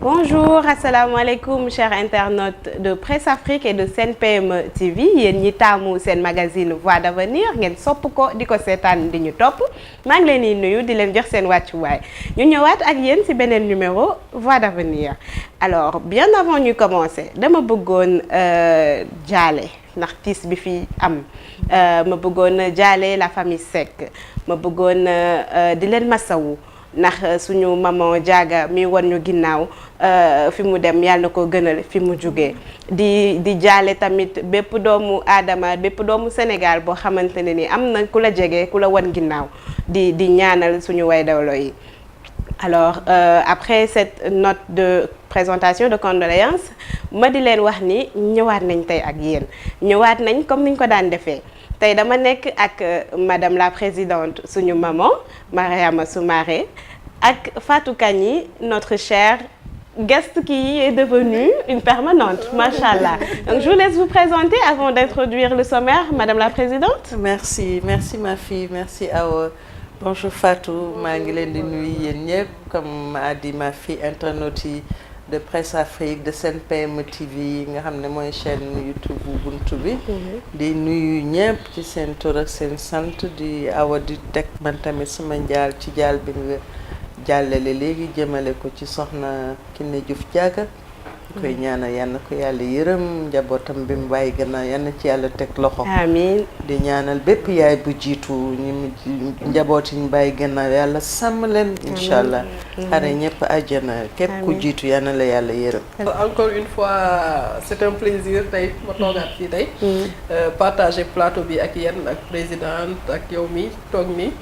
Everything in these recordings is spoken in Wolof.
Bonjour, assalamu alaikum, chers internautes de Presse Afrique et de Sen PM TV. Yéen ñi taamu seen magazine Voix d'avenir ngeen sopp ko di ko seetaan di ñu topp maa ngi leen di nuyu di leen jox seen wàccuwaay ñu ñëwaat ak yéen ci beneen numéro Voix d'avenir. Alors bien avant ñu commencer dama bëggoon jaale ndax tiis bi fi am ma bëggoon jaale la famille Seck ma bëggoon di leen masawu. ndax suñu maman Diaga mi won ñu ginnaaw fi mu dem yàlla na ko gënal fi mu jugee di jaale tamit bépp doomu aadama bépp doomu Sénégal boo xamante ne ni am na ku la jege ku la won ginnaaw di ñaanal suñu way dawlo yi. Alors après cette note de présentation de condoléances ma di leen wax ni ñëwaat nañ tey ak yéen ñëwaat nañ comme niñ ko daan defee. tey dama nekk ak madame la présidente suñu maman Mariama Soumaré ak Fatou Kani notre chère guest qui est devenue une permanente machallah. Donc je vous laisse vous présenter avant d'introduire le sommaire madame la présidente. Merci ma fille, merci Awa. Bonjour Fatou, maa ngi leen di nuyu yéen ñëpp comme a dit ma fille internaute yi de Presse Afrique de Sen PM TV nga xam ne mooy chaîne YouTube bu buntu bi di nuyu ñëpp ci seen tur ak seen sant di Awa di teg man tamit sama njaal ci jaal bi nga jàllale léegi jëmale ko ci soxna Kiné Diouf Diaga koy ñaanal yal na ko yàlla yërëm njabootam bi mu bàyyi gannaaw yal na ci yàlla teg loxo amiin di ñaanal bépp yaay bu jiitu ñi njaboot yi ñu bàyyi gannaaw yàlla sàmm leen incha allah xare ñëpp àjjana képp ku jiitu yal na la yàlla yërëm. Encore une fois c'est un plaisir tey ma toogaat fii tey partager plateau bi ak yéen ak présidente ak yow mi toog mi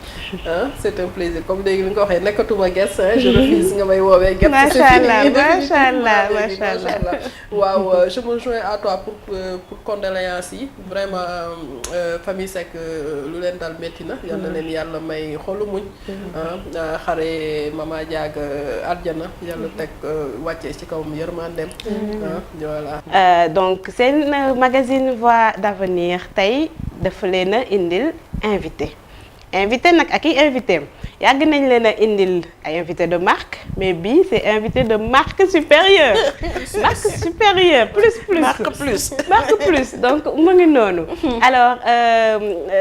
c'est un plaisir comme léegi li nga ko waxee nekkatuma guest je refuse nga may woowee guest. macha allah waaw je me joins à toi pour condoléances yi vraiment famille Seck lu leen dal métti na yal na leen yàlla may xolu muñ xare Mama Diaga àjjana yàlla teg wàccee ci kawam yërmandeem voilà donc seen magazine Voix d'avenir tey dafa leen a indil invité nag ak i invité yàgg nañ leen a indil ay invité de marque mais bii c'est invité de marque supérieure marque plus donc mu ngi noonu alors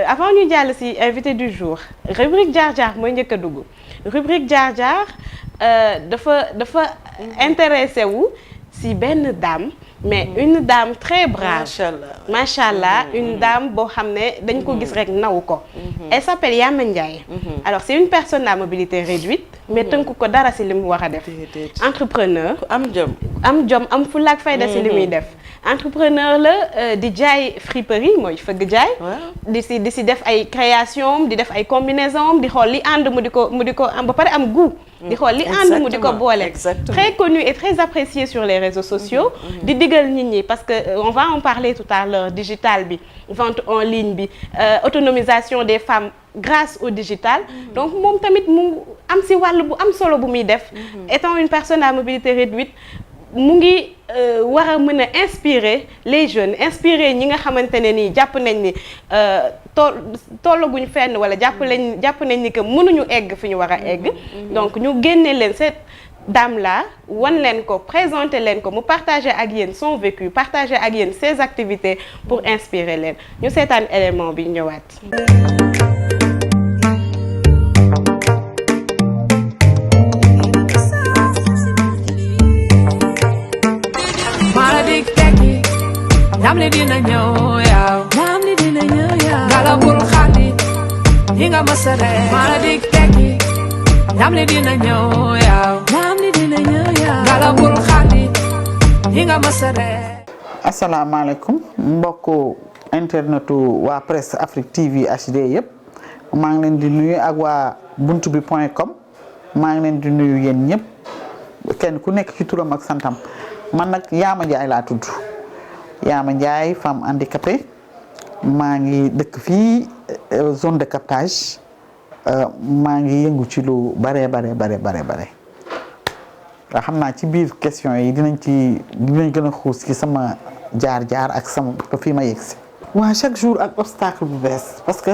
avant ñu jàll ci invité du jour rubrique jaar-jaar mooy njëkk a dugg rubrique jaar-jaar dafa intéressé wu ci benn dame mais une dame très brave macha allah une dame boo xam ne dañ ko gis rek naw ko elle s'appelle Yama Ndiaye alors c'est une personne à mobilité réduite mais tënku ko dara ci li mu war a def entrepreneur am jom am fulla ak fayda ci li muy def entrepreneur la di jaay friperie mooy fëgg jaay di ci def ay création di def ay combinaison di xool li ànd mu di ko am ba pare am goût di xool li ànd mu di ko boole très connu et très apprécié sur les réseaux sociaux di digal nit ñi parce que on va en parler tout à l'heure digital bi vente en ligne bi autonomisation des femmes grâce au digital donc moom tamit mu am ci wàll bu am solo bu muy def étant une personne à mobilité réduite mu ngi war a mën a inspirer les jeunes inspirer ñi nga xamante ne nii jàpp nañ ni tollaguñ fenn wala jàpp nañ ni que mënuñu egg fi ñu war a egg donc ñu génne leen cette dame là wan leen ko présenter leen ko mu partager ak yéen son vécu partager ak yéen ses activités pour inspirer leen ñu seetaan élément bi ñëwaat. Namli dina ñëw yaw galabul xadi hinga masare maradik teki namli dina ñëw yaw galabul xadi hinga masare. Asalaamaaleykum mbokku internetu waa Presse Afrique TV HD yëpp maa ngi leen di nuyu ak waa buntubi.com maa ngi leen di nuyu yéen ñëpp kenn ku nekk ci turam ak santam man nag Yama Ndiaye laa tudd Yama Ndiaye femme handicapée maa ngi dëkk fii zone de captage maa ngi yëngu ci lu bare nga xam naa ci biir question yi dinañ gën a xuus ci sama jaar-jaar ak sama ba fii ma yegsi. waa chaque jour ak obstacle bu bees parce que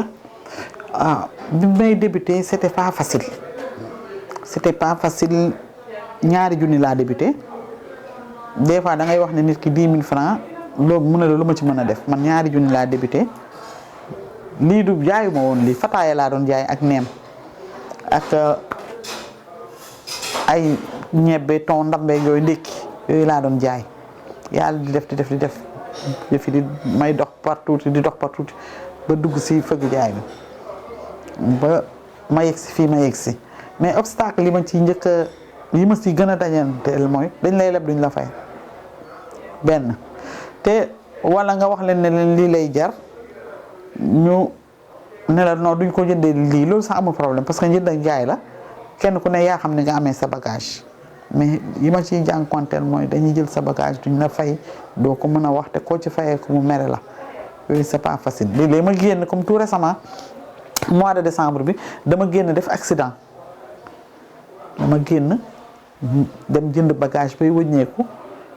bi may débuté c'était pas facile c'était pas facile ñaari junni laa débuté des fois da ngay wax ne nit ki 10 000 francs loolu mu ne la lu ma ci mën a def man ñaari junni laa débuté lii du jaayuma woon lii fataaya laa doon jaay ak neem ak ay ñebbe ton ndambe yooyu ndékki yooyu laa doon jaay yàlla di def yëfi di may dox partout di dox partout ba dugg si fëgg jaay bi ba ma yegg si fii ma yegg si mais obstacle li ma ci njëkk yi ma si gën a dajanteel mooy dañ lay leb duñ la fay benn te wala nga wax leen ne leen lii lay jar ñu ne la non duñ ko jëndee lii loolu sax amul problème parce que njënd ak jaay la kenn ku ne yaa xam ne nga amee sa bagage mais yi ma ciy jànkuwanteel mooy dañuy jël sa bagage duñ la fay doo ko mën a wax te koo ci fayee ko mu mere la yooyu c'est pas facile léegi ma génn comme tout récemment mois de décembre bi dama génn def accident dama génn dem jënd bagage bay wëññeeku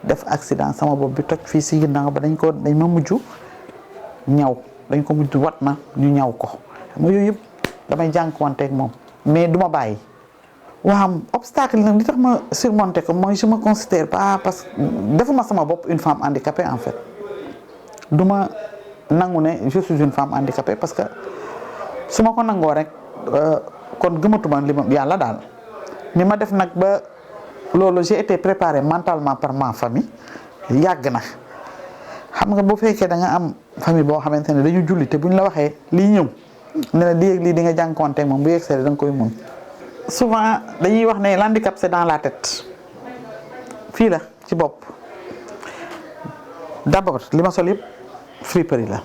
def accident sama bopp bi toj fii si ginnaaw ba dañ ma mujj ñaw dañ ko mujj wat na ñu ñaw ko xam nga yooyu yëpp damay jànkuwanteeg moom mais du ma bàyyi. waaw obstacle nag li tax ma surmonter ko mooy je me considère pas parce que defuma sama bopp une femme handicapée en fait du ma nangu ne je suis une femme handicapée parce que su ma ko nangoo rek kon gëmatuma li ma yàlla daal ni ma def nag ba loolu j'ai été préparé mentalement par ma famille yàgg na xam nga bu fekkee da nga am famille boo xamante ne dañu julli te buñ la waxee lii ñëw ne la lii ak lii di nga jànkuwanteeg moom bu yegg see da nga koy mun. souvent dañuy wax ne l'handicap c'est dans la tête fii la ci bopp d'abord li ma sol yëpp friperie la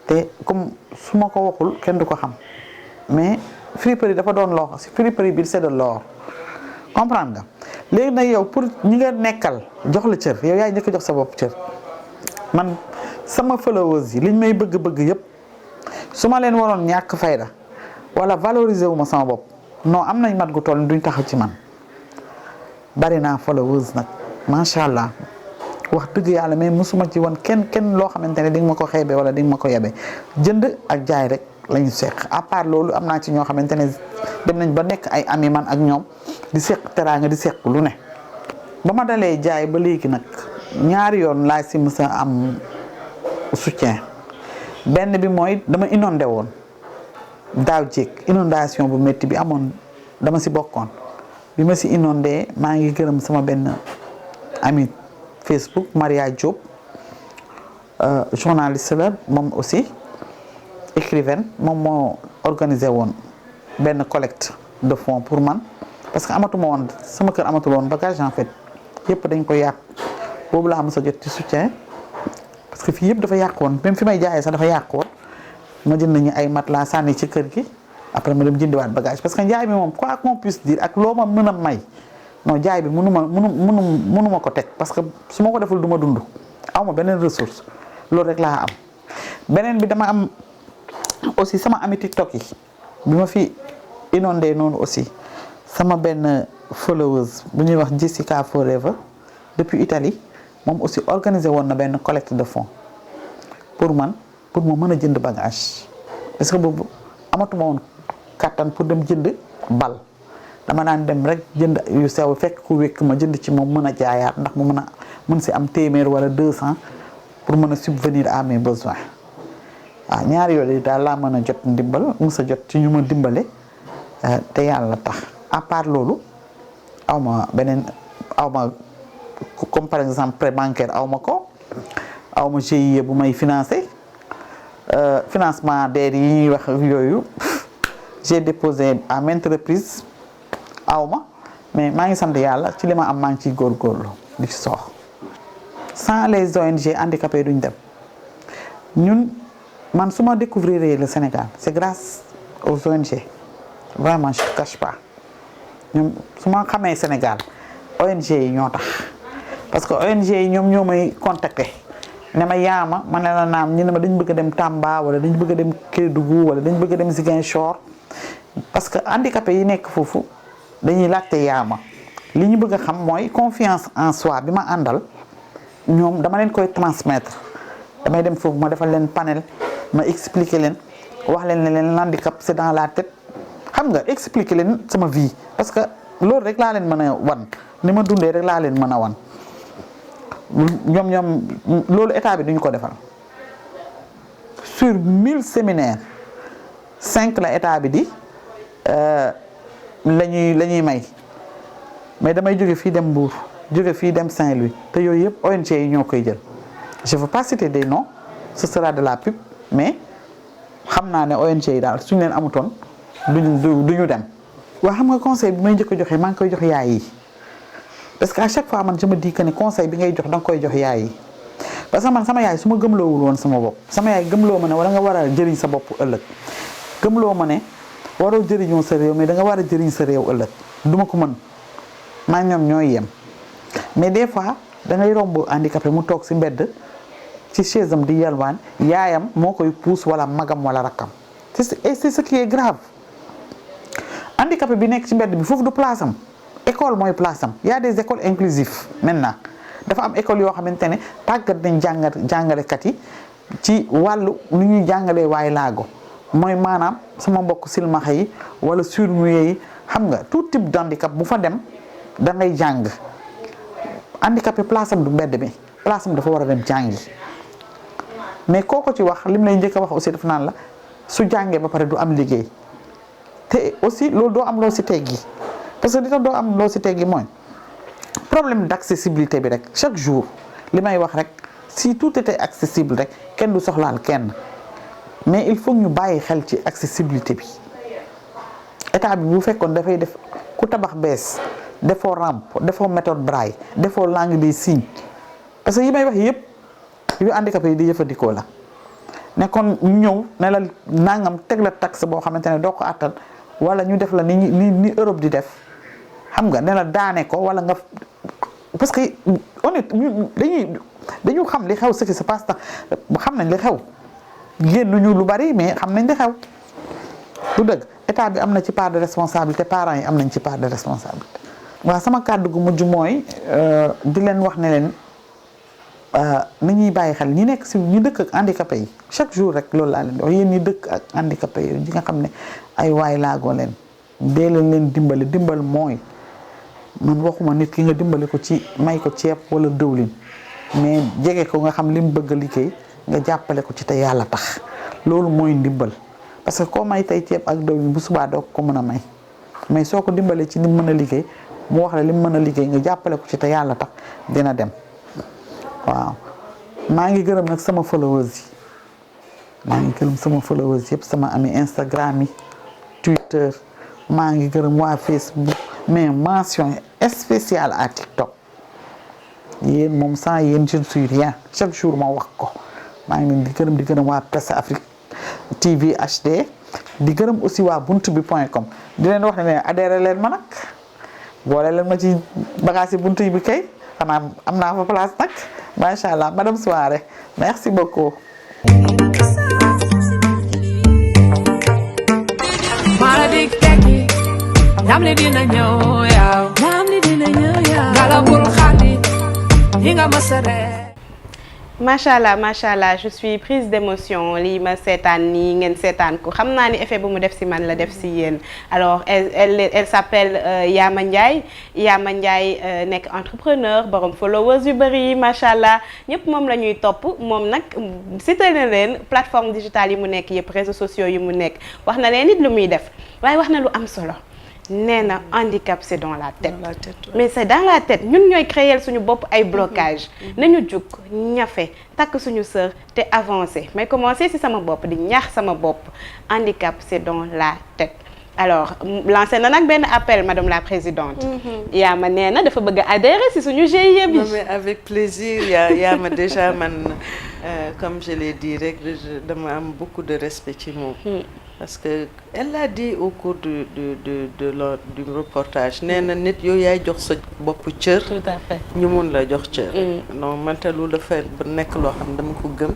te comme su ma ko waxul kenn du ko xam mais friperie dafa doon loo si friperie bi c'est de l'or comprendre nga léegi nag yow pour ñi nga nekkal jox la cër yow yaay njëkk jox sa bopp cër man sama followers yi liñ may bëgg-bëgg yëpp su ma leen waroon ñàkk fayda wala valoriser wu ma sama bopp non am nañ mat gu toll duñ taxaw ci man bari naa followers nag macha allah wax dëgg yàlla mais mosuma ci woon kenn loo xamante ne di nga ma ko xeebe wala di nga ma ko yebe jënd ak jaay rek lañu seq à part loolu am naa ci ñoo xamante ne dem nañ ba nekk ay ami man ak ñoom di seq teraanga di seq lu ne. ba ma dalee jaay ba léegi nag ñaari yoon laa si mës a am soutien benn bi mooy dama inondé woon. daaw jéeg inondation bu métti bi amoon dama si bokkoon bi ma si inondé maa ngi gërëm sama benn ami Facebook Maria Diop journaliste la moom aussi écrivaine moom moo organisé woon benn collecte de fonds pour man parce que amatuma woon sama kër amatul woon bagage en fait yëpp dañ ko yàq boobu laa mës a jot ci soutien parce que fii yëpp dafa yàq woon même fi may jaayee sax dafa yàq woon ma jënd nañu ay matelas sànni ci kër gi après ma dem jëndiwaat bagage parce que njaay bi moom quoi qu'on puisse dire ak loo ma mën a may non jaay bi mënu ma ko teg parce que su ma ko deful du ma dund aw ma beneen ressource loolu rek laa am. beneen bi dama am aussi sama ami TikTok yi bi ma fi inondé noonu aussi sama benn followeuse bu ñuy wax Jessica Forever depuis Italie moom aussi organisé woon na benn collecte de fonds pour man. pour ma mën a jënd bagage parce que boobu amatuma woon kàttan pour dem jënd bal dama daan dem rek jënd yu sew fekk ku wékk ma jënd ci moom mën a jaayaat ndax mu mën si am téeméer wala 200 pour mën a subvenir à mes besoins waaw ñaari yooyu daal laa mën a jot ndimbal mës a jot ci ñu ma dimbale te yàlla tax à part loolu aw ma comme par exemple prêt bancaire aw ma ko aw ma GIE bu may financé financement d'aide yi ñuy wax yooyu j'ai déposé à maintes reprises aw ma mais maa ngi sant yàlla ci li ma am maa ngi ciy góorgóorlu di ci soox sans les ONG handicapés duñ dem ñun man su ma découvrir le Sénégal c'est grâce aux ONG vraiment je ne cache pas ñoom su ma xamee Sénégal ONG yi ñoo tax parce que ONG yi ñoom ñoo may contacter ne ma yaama ma ne la naam ñu ne ma dañ bëgg a dem Tamba wala dañ bëgg a dem Kédougou wala dañ bëgg a dem Ziguinchor parce que handicapé yi nekk foofu dañuy laajte yaama li ñu bëgg a xam mooy confiance en soi bi ma àndal ñoom dama leen koy transmettre damay dem foofu ma defal leen panel ma expliquer leen wax leen ne leen l'handicap c'est dans la tête xam nga expliquer leen sama vie parce que loolu rek laa leen mën a wan ni ma dundee rek laa leen mën a wan ñoom loolu état bi duñu ko defal sur 1000 séminaires 5 la état bi di la ñuy may mais damay jóge fii dem Mbour jóge fii dem Saint-Louis te yooyu yëpp ONG yi ñoo koy jël je veux pas citer des noms ce sera de la pub mais xam naa ne ONG yi daal suñu leen amutoon duñu dem. waaw xam nga conseil bi may njëkk a joxe maa ngi koy jox yaay yi parce que à chaque fois man je me dis que ne conseil bi ngay jox da nga koy jox yaay yi parce que man sama yaay su ma gëmloowul woon sama bopp sama yaay gëmloo ma ne wala nga war a jëriñ sa bopp ëllëg gëmloo ma ne waroo jëriñoo sa réew mais da nga war a jëriñ sa réew ëllëg duma ko mën maa ñoom ñooy yem mais des fois da ngay romb handicapé mu toog si mbedd ci chaise am di yalwaan yaayam moo koy puus wala magam wala rakkam et c'est ce qui est grave handicapé bi nekk ci mbedd bi foofu du place am école mooy place am y a des écoles inclusives maintenant dafa am école yoo xamante ne tàggat nañ jàngalekat yi ci wàllu nu ñuy jàngalee waay laago mooy maanaam sama mbokk silmaxa yi wala sourds-muets yi xam nga tout type d'handicap bu fa dem da ngay jàng handicapé place am du mbedd bi place am dafa war a dem jàngi mais kooko ci wax lim lay njëkk a wax aussi dafa naan la su jàngee ba pare du am liggéey te aussi loolu doo am loo si teggi parce que li tax doo am loo si teggi mooy problème d'accessibilité bi rek chaque jour li may wax rek si tout était accessible rek kenn du soxlaal kenn mais il faut ñu bàyyi xel ci accessibilité bi état bi bu fekkoon dafay def ku tabax bees defoo rampe defoo méthode braille defoo langue des signes parce que yi may wax yëpp yu handicapé yi di jëfandikoo la ne kon ñu ñëw ne la nangam teg la taxe boo xamante ne doo ko attal wala ñu def la ni Europe di def xam nga ne la daane ko wala nga parce que honnête dañu xam li xew ce qui se passe xam nañ li xew génnuñu lu bari mais xam nañ li xew du dëgg état bi am na ci part de responsabilité parents yi am nañ ci part de responsabilité. waaw sama kàddu gu mujj mooy di leen wax ne leen ni ñuy bàyyi xel ñi nekk si ñi dëkk ak handicapé yi chaque jour rek loolu laa leen di wax yéen ñi dëkk ak handicapé yi ñi nga xam ne ay waay laagoo leen dee leen dimbal mooy man waxuma nit ki nga dimbali ko ci may ko ceeb wala dëwlin mais jege ko nga xam li mu bëgg a liggéey nga jàppale ko ci te yàlla tax loolu mooy ndimbal parce que koo may tey ceeb ak dëwlin bu subaa doo ko mën a may mais soo ko dimbalee ci li mu mën a liggéey mu wax la li mu mën a liggéey nga jàppale ko ci te yàlla tax dina dem waaw maa ngi gërëm nag sama followers yëpp sama ami Instagram yi Twitter maa ngi gërëm waa Facebook mais mention spéciale à TikTok yéen moom sans yéen je ne suis rien chaque jour ma wax ko maa ngi leen di gërëm waa Presse Afrique TV HD di gërëm aussi waa buntubi.com di leen wax ne adhéré leen ma nag boole leen ma ci bagage yi buntu bi kay xanaa am naa fa place nag macha allah madame Souare merci beaucoup. Maradik teki Namli dina ñëw yaw Namli dina ñëw yaw Galabul xali Hinga masare macha allah je suis prise d'émotion lii ma seetaan nii ngeen seetaan ko xam naa ni effet bu mu def si man la def si yéen alors elle s'appelle Yama Ndiaye nekk entrepreneur borom followers yu bëri yi macha allah ñëpp moom la ñuy topp moom nag cité na leen plateforme digitale yi mu nekk yëpp réseaux sociaux yi mu nekk wax na leen nit lu muy def waaye wax na lu am solo nee na handicap c'est dans la tête. Mais c'est dans la tête ñun ñooy créer suñu bopp ay blocage nañu jug ñafe takk suñu sër te avancer mais commencer ci sama bopp di ñaax sama bopp handicap c'est dans la tête. alors lancé na nag benn appel madame la présidente. Yama nee na dafa bëgg a adhérer ci suñu GIE bi. Non, mais avec plaisir Yama déjà man comme je l'ai dit rek dama am beaucoup de respect ci moom. Parce que elle l'a dit au cours du reportage nee na nit yow yaay jox sa bopp cër. Tout à fait. ñu mun la jox cër. non man te loolu dafa nekk loo xam ne dama ko gëm.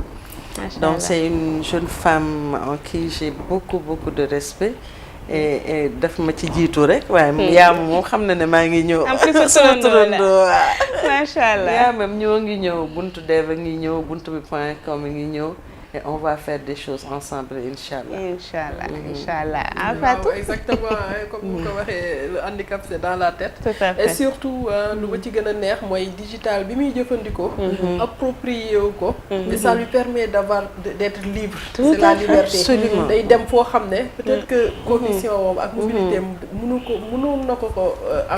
Donc c'est une jeune femme en qui j'ai beaucoup de respect. et daf ma ci jiitu rek waaye Yama moom xam na ne maa ngi ñëw. en plus sama turandoo macha allah Yama ñoo ngi ñëw buntu Deva ngi ñëw buntu bi.com ngi ñëw. et on va faire des choses ensemble inchallah. Inchallah. Waaw, exactement comme ni ko waxee le handicap c'est dans la tête. Tout à fait. Et surtout lu ma ci gën a neex mooy digital bi muy jëfandikoo. approprié wu ko. et ça lui permet d'être libre. Tout c'est la à fait. liberté. Absolument. day dem foo xam ne peut-être que condition moom ak mobilité mënoon na ko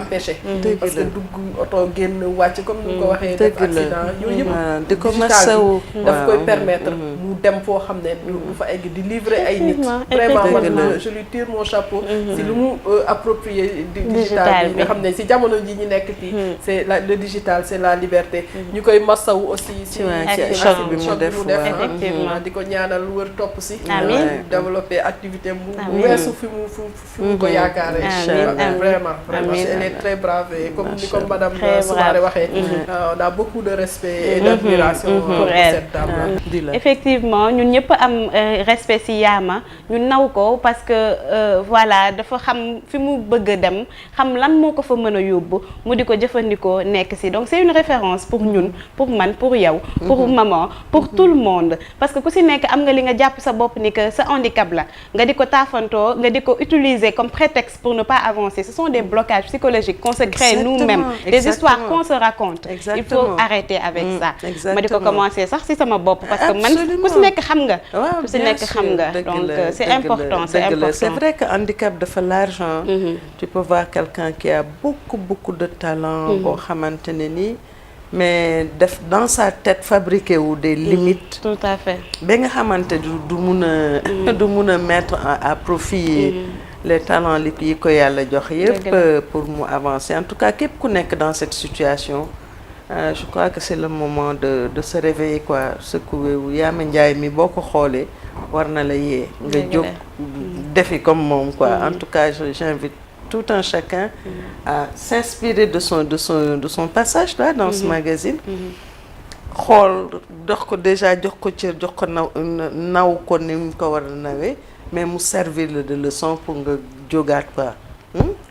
empêcher. parce que dugg oto génn wàcc comme ni ko waxee. def accident yooyu yëpp. di ko digital masawu. bi daf koy permettre mu dem foo xam ne du fa egg di livrer ay nit. vraiment man je lui tire mon chapeau. si lu mu approprié digital bi nga xam ne si jamono ji ñu nekk fii. c'est le digital c'est la liberté. ñu koy masawu aussi si choc bi mu def effectivement di ko ñaanal wër topp si. Amiin. développer activité bu weesu fi mu ko yaakaaree. Amiin. vraiment Amiin. elle est très brave et comme ni comme madame Très Soumaré brave. waxee. on a beaucoup de respect et d'admiration pour elle. cette dame là. Effectivement ñun ñëpp am respect ci Yaama ñu naw ko parce que voilà dafa xam fi mu bëgg a dem xam lan moo ko fa mën a yóbbu mu di ko jëfandikoo nekk ci donc c'est une référence pour ñun pour man pour yow pour maman pour tout le monde parce que ku ci nekk am nga li nga jàpp sa bopp ni que sa handicap la nga di ko taafantoo nga di ko utiliser comme prétexte pour ne pas avancer ce sont des blocages psychologiques qu'on se crée nous-mêmes des histoires qu'on se raconte il faut arrêter avec ça ma di ko commencer sax ci sama bopp parce que man ku ci nekk xam nga ku ci nekk xam nga donc c'est important c'est vrai que handicap dafa l'argent tu peux voir quelqu'un qui a beaucoup de talent boo xamante ne nii mais def dans sa tête fabriqué wu des limites tout à fait ba nga xamante du mun a mettre à profit les talents yi ko yàlla jox yëpp pour mu avancer en tout cas képp ku nekk dans cette situation je crois que c'est le moment de se réveiller quoi secouer wu Yaama Ndiaye mi boo ko xoolee war na la yee nga jóg defi comme moom quoi en tout cas j'invite tout un chacun à s'inspirer de son passage là dans ce magazine xool dox ko déjà jox ko cër jox ko naw ko ni mu ko war a nawee mais mu servir de leçon pour nga jógaat quoi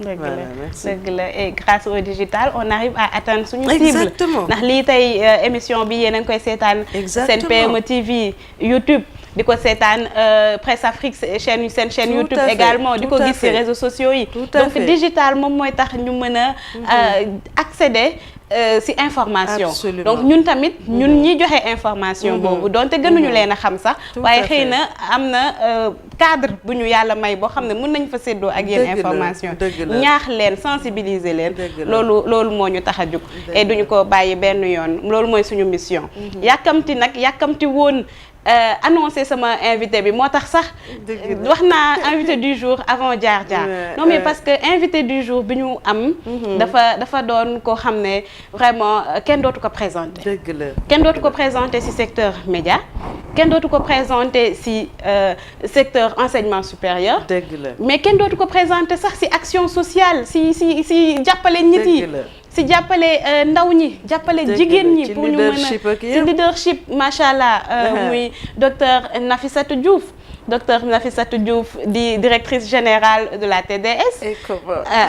dëgg la et grâce au digital on arrive à atteindre suñu cible exactement ndax lii tey émission bi yéen a ngi koy seetaan Sen PM TV YouTube di ko seetaan Presse Afrique seen chaîne YouTube également di ko gis ci réseaux sociaux yi donc digital moom mooy tax ñu mën a accéder ci information donc ñun tamit ñun ñi joxe information boobu donte gënuñu leen a xam sax waaye xëy na am na cadre bu ñu yàlla may boo xam ne mën nañ fa séddoo ak yéen information ñaax leen sensibiliser leen loolu moo ñu tax a jóg et duñu ko bàyyi benn yoon loolu mooy suñu mission yàkkamti woon annoncé sama invité bi moo tax sax wax naa invité du jour avant jaar non mais parce que invité du jour bi ñu am dafa doon koo xam ne vraiment kenn dootu ko présenté kenn dootu ko présenté ci secteur média kenn dootu ko présenté ci secteur enseignement supérieur mais kenn dootu ko présenté sax ci action sociale ci jàppale nit yi si jàppale ndaw ñi jàppale jigéen ñi pour ñu mën a si leadership macha allah muy docteur Nafissatou Diouf di directrice générale de la TDS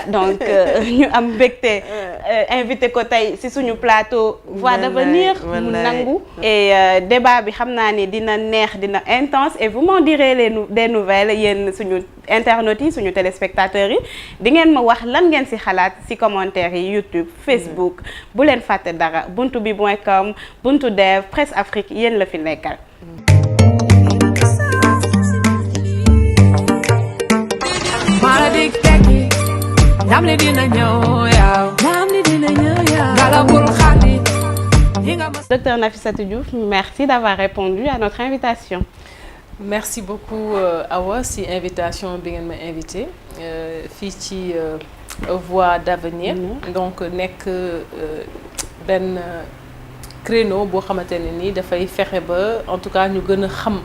donc ñu am mbégte invité ko tey si suñu plateau Voix d'avenir mu nangu et débat bi xam naa ni dina neex dina intense et vous m'en direz des nouvelles yéen suñu internautes yi suñu téléspectateurs yi di ngeen ma wax lan ngeen ci xalaat ci commentaires yi YouTube Facebook bu leen fàtte dara buntubi.com buntu dev Presse Afrique yéen la fi nekkal. Docteur Nafissatou Diouf, merci d'avoir répondu à notre invitation. Merci beaucoup Awa si invitation bi ngeen ma invité fii ci Voix d'avenir donc nekk benn créneau boo xamante ne ni dafay fexe ba en tout cas ñu gën a xam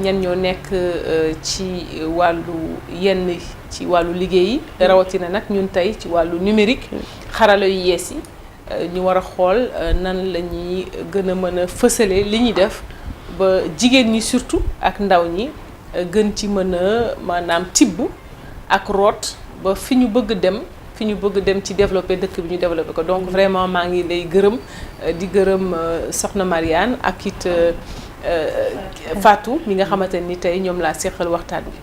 ñan ñoo nekk ci wàllu ci wàllu liggéey yi rawatina nag ñun tey ci wàllu numérique xarala yu yees yi ñu war a xool nan la ñuy gën a mën a fësale li ñuy def ba jigéen ñi surtout ak ndaw ñi gën ci mën a maanaam tibb ak root ba fi ñu bëgg dem ci développer dëkk bi ñu développer ko donc vraiment maa ngi lay gërëm di gërëm soxna Marianne ak it Fatou mi nga xamante ni tey ñoom laa seqal waxtaan bi.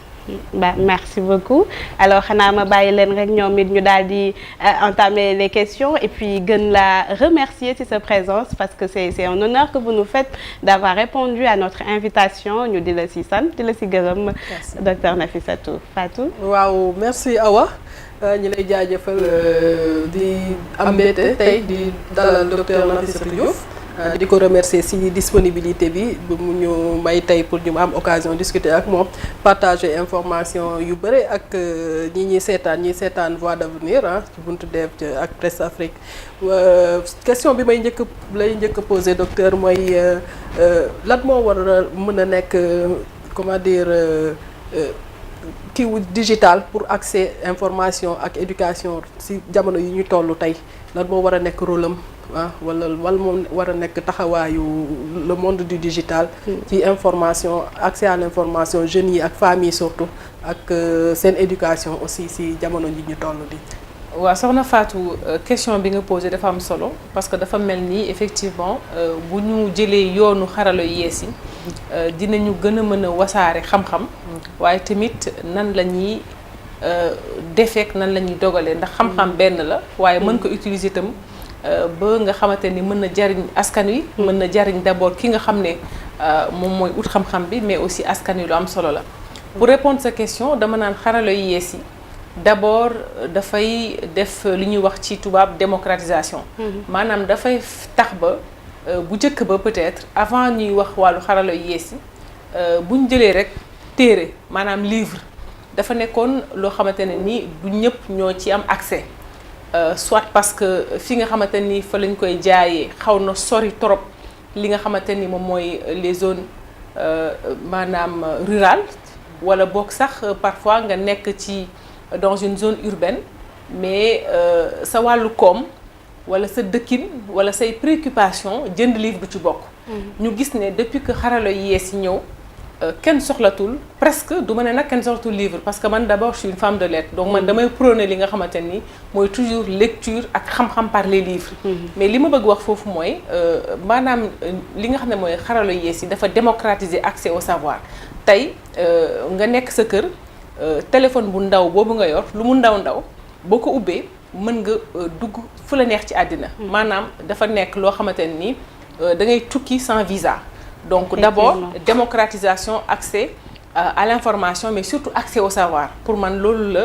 Merci beaucoup. Alors xanaa ma bàyyi leen rek ñoom it ñu daal di entamer les questions et puis gën la remercier ci sa présence parce que c'est un honneur que vous nous faites d'avoir répondu à notre invitation ñu di la ci sant di la ci gërëm. docteur Nafissatou Fatou. waaw merci Awa ñu lay jaajëfal di am mbégte tey di dalal docteur Nafissatou Diouf. di ko remercier ci disponibilité bi bu mu ñu may tey pour ñu am occasion discuter ak moom partager information yu bëri ak ñi seetaan Voix d'Avenir ci buntu Dev ak Presse Afrique question bi may njëkk poser docteur mooy lan moo war a mën a nekk comment dire kiiwu digital pour accès information ak éducation ci jamono yi ñu toll tey lan moo war a nekk rôle am wala moom war a nekk taxawaayu le monde du digital ci information accès à l'information jeunes yi ak famille surtout ak seen éducation aussi ci jamono ji ñu toll di waaw soxna Fatou question bi nga posé dafa am solo parce que dafa mel ni effectivement bu ñu jëlee yoonu xarala yu yees yi dinañu gën a mën a wasaare xam-xam waaye tamit nan la ñuy defeek nan la ñuy dogalee ndax xam-xam benn la waaye mën ko utiliser itam ba nga xamante ni mën na jariñ askan wi mën na jariñ d'abord ki nga xam ne moom mooy ut xam-xam bi mais aussi askan wi lu am solo la pour répondre sa question dama naan xarala yu yees yi d'abord dafay def li ñuy wax ci tubaab démocratisation maanaam dafay tax ba bu njëkk ba peut-être avant ñuy wax wàllu xarala yu yees yi buñ jëlee rek téere maanaam livre dafa nekkoon loo xamante ne ni du ñëpp ñoo ci am accès soit parce que fi nga xamante ni fa lañ koy jaayee xaw na sori trop li nga xamante ni moom mooy les zones maanaam rurales wala boog sax parfois nga nekk ci dans une zone urbaine mais sa wàllu koom wala sa dëkkin wala say préoccupation jënd livre du ci bokk. ñu gis ne depuis que xarala yu yees yi ñëw kenn soxlatul presque du ma ne nag kenn soxlatul livre parce que man d'abord je suis une femme de lettres donc man damay prôner li nga xamante ni mooy toujours lecture ak xam-xam par les livres. mais li ma bëgg wax foofu mooy maanaam li nga xam ne mooy xarala yu yees yi dafa démocratiser accès au savoir tey nga nekk sa kër téléphone bu ndaw boobu nga yor lu mu ndaw boo ko ubbee mën nga dugg fu la neex ci àddina. maanaam dafa nekk loo xamante ni da ngay tukki sans visa. donc d'abord démocratisation accès à l'information mais surtout accès au savoir pour man loolu la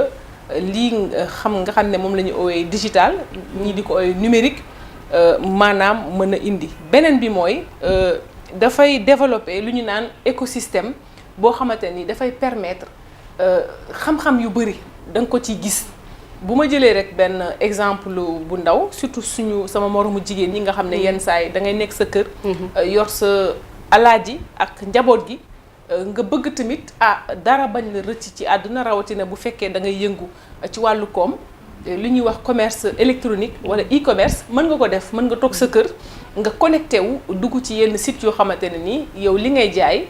lii nga xam ne moom la ñu oowee digital ñii di ko oowee numérique maanaam mën a indi beneen bi mooy dafay développer lu ñu naan écosystème boo xamante ni dafay permettre xam-xam yu bëri da nga ko ciy gis bu ma jëlee rek benn exemple bu ndaw surtout sama moromu jigéen yi nga xam ne yenn saa yi da ngay nekk sa kër yor sa alaaji ak njaboot gi nga bëgg tamit dara bañ la rëcc ci àdduna rawatina bu fekkee da ngay yëngu ci wàllu koom li ñuy wax commerce électronique wala e-commerce mën nga ko def mën nga toog sa kër nga connecté wu dugg ci yenn site yoo xamante ne nii yow li ngay jaay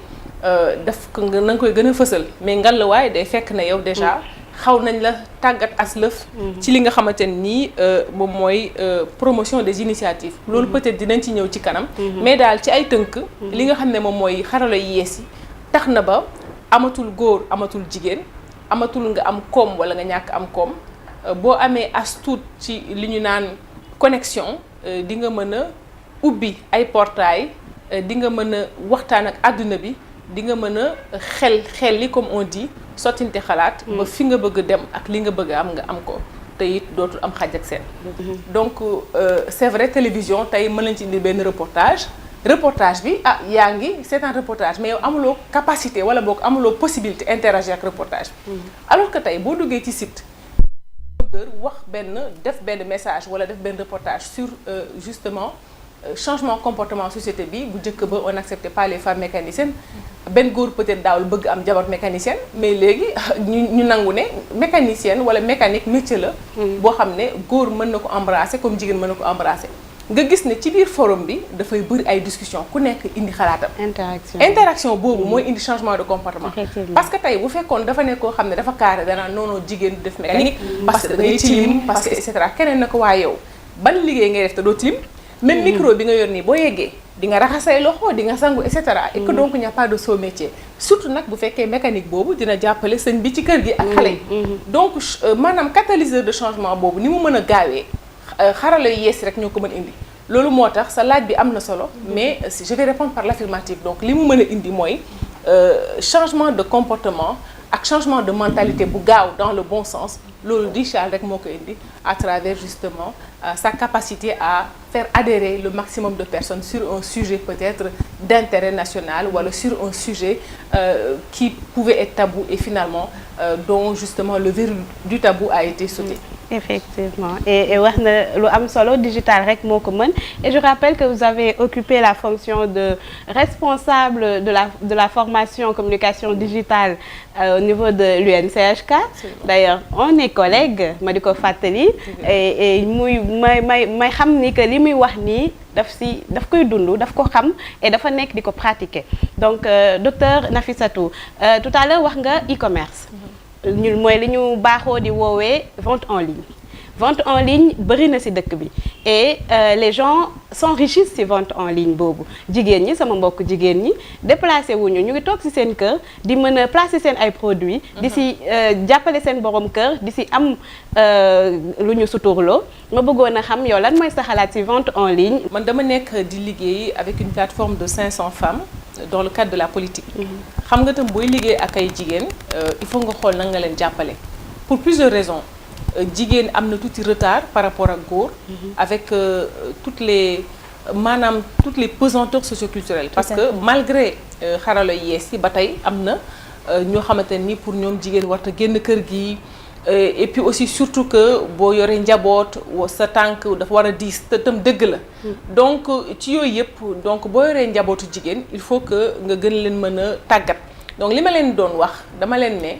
daf ko na nga koy gën a fësal mais ngal la waaye day fekk na yow déjà xaw nañ la tàggat as lëf ci li nga xamante ne nii moom mooy promotion des initiatives loolu peut-être dinañ ci ñëw ci kanam mais daal ci ay tënk li nga xam ne moom mooy xarala yu yees yi tax na ba amatul góor amatul jigéen amatul nga am koom wala nga ñàkk am koom boo amee as tuut ci li ñu naan connexion di nga mën a ubbi ay portail di nga mën a waxtaan ak àdduna bi di nga mën a xel li comme on dit sottinte xalaat ba fi nga bëgg dem ak li nga bëgg am nga am ko te it dootul am xaj ak seen donc c'est vrai télévision tey mën nañ ci indi benn reportage bi yaa ngi c'est un reportage mais yow amuloo capacité wala boog amuloo possibilité interagir ak reportage bi alors que tey boo duggee ci site wax def benn message wala def benn reportage sur justement changement comportement société bi bu njëkk ba on n'acceptait pas les femmes mécaniciennes benn góor peut-être daawul bëgg am jabar mécanicienne mais léegi ñu nangu ne mécanicienne wala mécanique métier la boo xam ne góor mën na ko embrasser comme jigéen mën na ko embrasser nga gis ne ci biir forum bi dafay bëri ay discussion ku nekk indi xalaatam interaction boobu mooy indi changement de comportement parce que tey bu fekkoon dafa nekk koo xam ne dafa carré danaa noonu jigéen du def mécanique parce que da ngay tilim parce que et cetera keneen na ko waa yow ban liggéey ngay def te doo tilim même micro bi nga yor nii boo yeggee di nga raxasay loxo di nga sangu et cetera. Et que donc il n'y a pas de sot métier surtout nag bu fekkee mécanique boobu dina jàppale sëñ bi ci kër gi ak xale yi. donc maanaam catalyseur de changement boobu ni mu mën a gaawee xarala yu yees rek ñoo ko mën indi. loolu moo tax sa laaj bi am na solo mais je vais répondre par l'affirmative donc li mu mën a indi mooy changement de comportement ak changement de mentalité bu gaaw dans le bon sens loolu di Charles rek moo ko indi à travers justement sa capacité à faire adhérer le maximum de personnes sur un sujet peut-être d'intérêt national wala sur un sujet qui pouvait être tabou et finalement dont justement le verrou du tabou a été sauté. Effectivement et wax na lu am solo digital rek moo ko mën et je rappelle que vous avez occupé la fonction de responsable de la formation communication digitale au niveau de l'UNCHK. D'ailleurs on est collègues ma di ko fàttali et muy may xam ni que li muy wax nii daf koy dund daf ko xam et dafa nekk di ko pratiquer donc docteur Nafissatou tout à l'heure wax nga e-commerce ñun mooy li ñu baaxoo di woowee vente en ligne bëri na ci dëkk bi et les gens s'enrichissent ci vente en ligne boobu jigéen ñi sama mbokk jigéen ñi déplacé wuñu ñu ngi toog ci seen kër di mën a placer seen ay produits di ci jàppale seen borom kër di ci am lu ñu suturloo ma bëggoon a xam yow lan mooy sa xalaat ci vente en ligne. man dama nekk di liggéey avec une plateforme de 500 femmes dans le cadre de la politique. xam nga tam booy liggéey ak ay jigéen il faut nga xool na nga leen jàppale pour plusieurs raisons. jigéen am na tuuti retard par rapport ak góor avec toutes les pesanteurs socioculturelles parce que malgré xarala yees yi ba tey am na ñoo xamante ni pour ñoom jigéen warta génn kër gi et puis aussi surtout que boo yoree njaboot sa tànk dafa war a diis te tam dëgg la donc ci yooyu yëpp donc boo yoree njabootu jigéen il faut que nga gën leen mën a tàggat donc li ma leen doon wax dama leen ne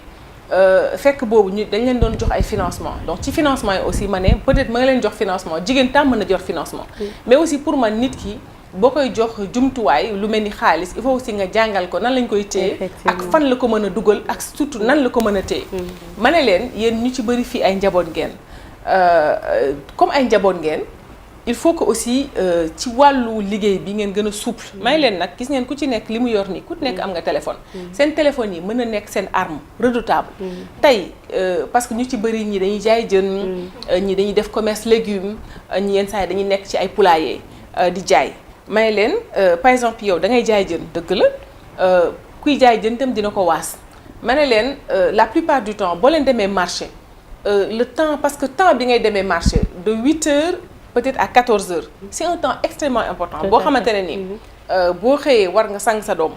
fekk boobu ñu dañ leen doon jox ay financement donc ci financement yi aussi ma ne peut-être ma nga leen jox financement jigéen tam mën na jox financement mais aussi pour man nit ki boo koy jox jumtuwaay lu mel ni xaalis il faut aussi nga jàngal ko nan lañ koy téye ak fan la ko mën a dugal ak surtout nan la ko mën a téye ma ne leen yéen ñu ci bëri fii ay njaboot ngeen comme ay njaboot ngeen il faut que aussi ci wàllu liggéey bi ngeen gën a souple may leen nag gis ngeen ku ci nekk li mu yor nii ku nekk am nga téléphone seen téléphone yi mën a nekk seen arme redoutable tey parce que ñu ci bëri ñi dañuy jaay jën ñi dañuy def commerce légumes ñi yenn saa yi dañuy nekk ci ay poulailler di jaay may leen par exemple yow da ngay jaay jën dëgg la kuy jaay jën tam dina ko waas ma ne leen la plupart du temps boo leen demee marché le temps parce que temps bi ngay demee marché de 8 heures peut-être à 14 heures c'est un temps extrêmement important boo xamante ne ni boo xëyee war nga sang sa doom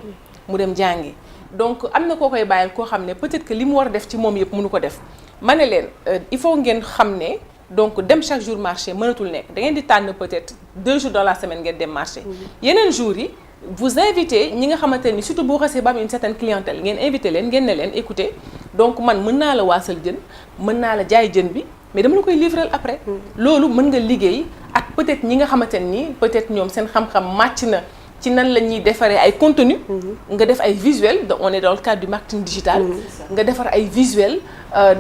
mu dem jàngi donc am na koo koy bàyyil koo xam ne peut-être que li mu war a def ci moom yëpp mënu ko def ma ne leen il faut ngeen xam ne donc dem chaque jour marché mënatul nekk da ngeen di tànn peut-être 2 jours dans la semaine ngeen dem marché yeneen jours yi vous invitez ñi nga xamante ni surtout boo xasee ba am une certaine clientèle ngeen invité leen ngeen ne leen écoutez donc man mën naa la waasal jën mën naa la jaay jën bi mais dama la koy livrer après loolu mën nga liggéey ak peut-être ñi nga xamante ni peut-être ñoom seen xam-xam màcc na ci nan la ñuy defaree ay contenu nga def ay visuels on est dans le cadre du marketing digital nga defar ay visuels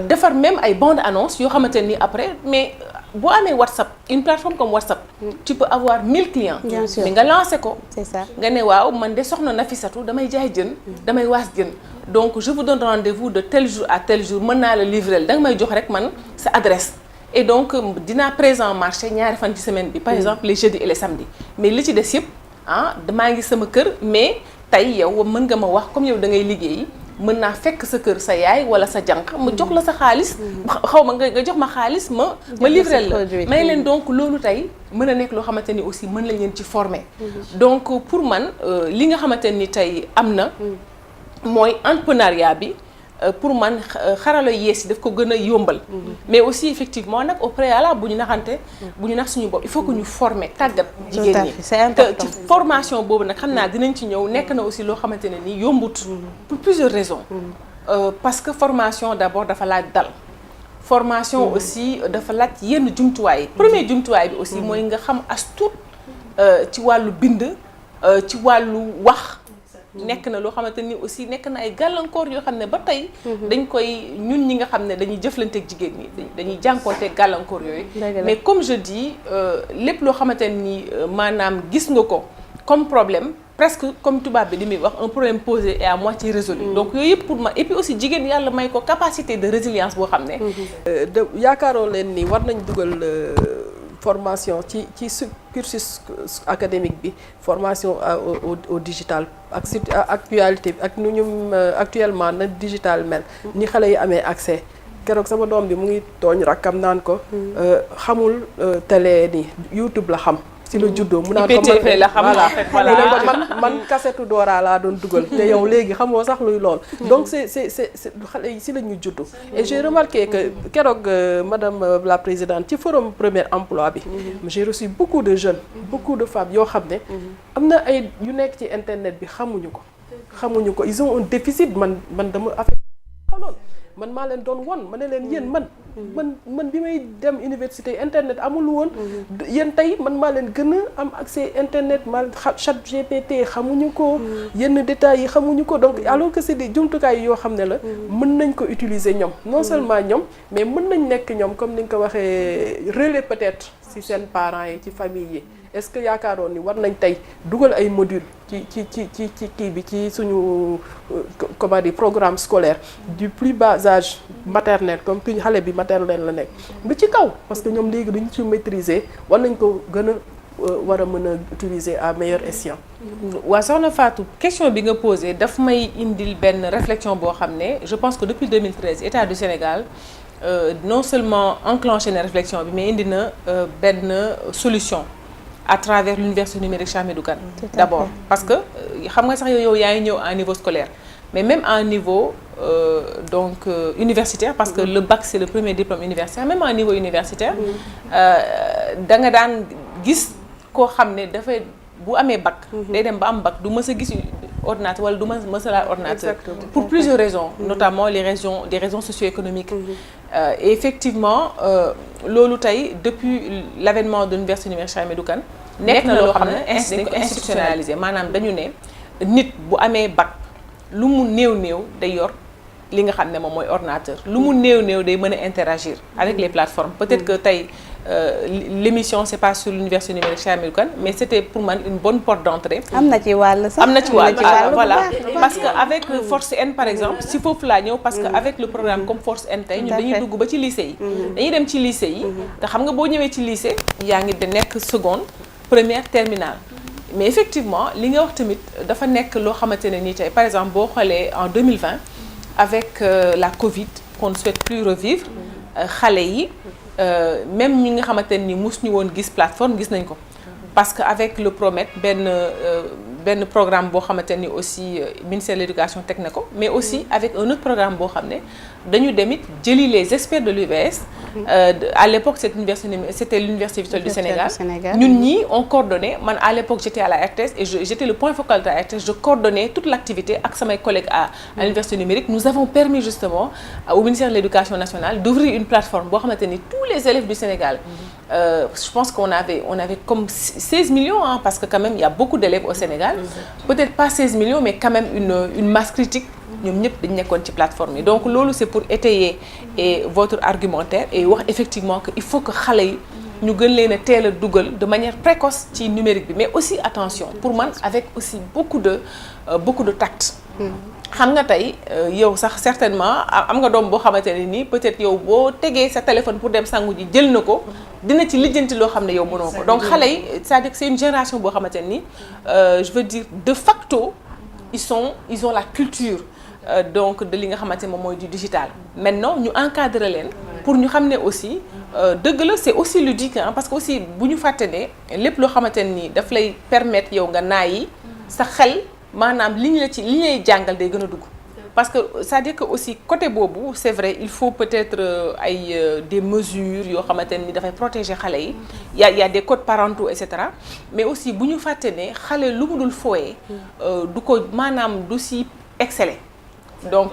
defar même ay bandes annonces yoo xamante ni après mais boo amee WhatsApp une plateforme comme WhatsApp tu peux avoir 1000 clients mais nga lancé ko c'est ça nga ne waaw man de soxna Nafissatou damay jaay jën damay waas jën donc je vous donne rendez-vous de tel jour à tel jour mën naa la livrer da nga may jox rek man sa adresse et donc dinaa présent marché ñaari fan ci semaine bi par exemple les jeudis et les samedis mais li ci des yëpp damaa ngi sama kër mais tey yow mën nga ma wax comme yow da ngay liggéey mën naa fekk sa kër sa yaay wala sa jànq ma jox la sa xaalis xaw ma nga jox ma xaalis ma livrel la may leen donc loolu tey mën a nekk loo xamante ni aussi mën lañ leen ci former donc pour man li nga xamante ni tey am na mooy entrepreneuriat bi pour man xarala yees yi daf ko gën a yombal mais aussi effectivement nag au préalable bu ñu naxante bu ñu nax suñu bopp il faut que ñu former tàggat jigéen ñi te ci formation boobu nag xam naa dinañ ci ñëw nekk na aussi loo xamante ne ni yombut pour plusieurs raisons parce que formation d'abord dafa laaj dal formation aussi dafa laaj yenn jumtuwaay premier jumtuwaay bi aussi mooy nga xam as tuut ci wàllu bind ci wàllu wax nekk na loo xamante ni aussi nekk na ay gàllankoor yoo xam ne ba tey dañ koy ñun ñi nga xam ne dañuy jëflanteeg jigéen ñi dañuy jànkoonteeg gàllankoor yooyu mais comme je dis lépp loo xamante ni maanaam gis nga ko comme problème presque comme tubaab bi li muy wax un problème posé et à moitié résolu. Donc yooyu yëpp pour ma et puis aussi jigéen yàlla may ko capacité de résilience boo xam ne. de yaakaaroo leen ni war nañ dugal formation ci cursus académique bi formation au digital ak actualité ak nu ñu actuellement na digital mel. ni xale yi amee accès. keroog sama doom bi mu ngi tooñ rakkam naan ko xamul télé ni YouTube la xam. si la juddoo mu naan ko man kasetu Dora laa doon dugal te yow léegi xamoo sax luy lool donc c'est xale yi si la ñu juddu et j'ai remarqué que keroog madame la présidente ci forum premier emploi bi j'ai reçu beaucoup de jeunes beaucoup de femmes yoo xam ne am na ay yu nekk ci internet bi xamuñu ko ils ont un déficit man dama affaire xaloon man maa leen doon won ma ne leen yéen man bi may dem université internet amul woon yéen tey man maa leen gën a am accès internet chat GPT xamuñu ko yenn détails yi xamuñu ko donc alors que c'est des jumtukaay yoo xam ne la mën nañ ko utiliser ñoom non seulement ñoom mais mën nañ nekk ñoom comme ni nga ko waxee relais peut-être ci seen parents yi ci famille yi est-ce que yaakaaroon ni war nañ tey dugal ay module ci kii bi ci suñu comment dire programme scolaire du plus bas âge maternel comme que xale bi maternelle la nekk ba ci kaw parce que ñoom léegi duñu ci maîtriser war nañ ko gën a war a mën a utiliser à meilleur escient. waaw soxna Fatou question bi nga posé daf may indil benn réflexion boo xam ne je pense que depuis 2013 État du Sénégal non seulement enclenché na réflexion bi mais indi na benn solution à travers l'université numérique Cheikh Hamidou Kane d'abord parce que xam nga sax yow yaa ngi ñëw à un niveau scolaire mais même à un niveau universitaire parce que le bac c'est le premier diplôme universitaire même à un niveau universitaire da nga daan gis koo xam ne dafay bu amee bac day dem ba am bac du mës a gis ordinateur wala du mës a laal ordinateur pour plusieurs raisons notamment des raisons socio-économiques et effectivement loolu tey depuis l'avènement de l'université numérique Cheikh Hamidou Kane nekk na loo xam ne dañ ko institutionnalisé maanaam dañu ne nit bu amee bac lu mu néew day yor li nga xam ne moom mooy ordinateur lu mu néew day mën a interagir avec les plateformes peut-être que tey l'émission c'est pas sur l'université numérique Cheikh Hamidou Kane mais c'était pour man une bonne porte d'entrée. am na ci wàll sax voilà parce que avec Force N par exemple si foofu laa ñëw parce que avec le programme comme Force N tey ñun dañuy dugg ba ci lycée yi dañuy dem ci lycée yi te xam nga boo ñëwee ci lycée yaa ngi de nekk seconde première terminale mais effectivement li nga wax tamit dafa nekk loo xamante ne nii tey par exemple boo xoolee en 2020 avec la Covid qu'on ne souhaite plus revivre xale yi même ñi nga xamante ni mus ñu woon gis plateforme gis nañ ko parce que avec le Promet benn programme boo xamante ni aussi ministère de l'éducation teg na ko mais aussi avec un autre programme boo xam ne dañu demit jëli les experts de l'UVS à l'époque c'était l'université virtuelle du Sénégal ñun ñii on coordonnait man à l'époque j'étais à la RTS et j'étais le point focal de la RTS je coordonnais toute l'activité ak samay collègues à l'université numérique nous avons permis justement au ministère de l'éducation nationale d'ouvrir une plateforme boo xamante ni tous les élèves du Sénégal je pense qu'on avait comme 16 millions parce que quand même il y a beaucoup d'élèves au Sénégal peut-être pas 16 millions mais quand même une masse critique ñoom ñëpp dañ nekkoon ci plateforme yi donc loolu c'est pour étayer votre argumentaire et wax effectivement que il faut que xale yi ñu gën leen a teel a dugal de manière précoce ci numérique bi mais aussi attention pour man avec aussi beaucoup de tact xam nga tey yow sax certainement am nga doom boo xamante ne nii peut-être yow boo tegee sa téléphone pour dem sangu ji jël na ko dina ci lijjanti loo xam ne yow mënoo ko donc xale yi c'est-à-dire que c'est une génération boo xamante ne nii je veux dire de facto ils ont la culture donc de li nga xamante ne moom mooy du digital maintenant ñu encadrer leen pour ñu xam ne aussi dëgg la c'est aussi ludique parce que aussi bu ñu fàtte ne lépp loo xamante ne nii daf lay permettre yow nga naayi sa xel maanaam li ñu lay jàngal day gën a dugg parce que c'est-à-dire que aussi côté boobu c'est vrai il faut peut-être des mesures yoo xamante ni dafay protéger xale yi y a des codes parentaux et cetera mais aussi bu ñu fàtte ne xale lu mu dul fooyee du ko maanaam du si exceller donc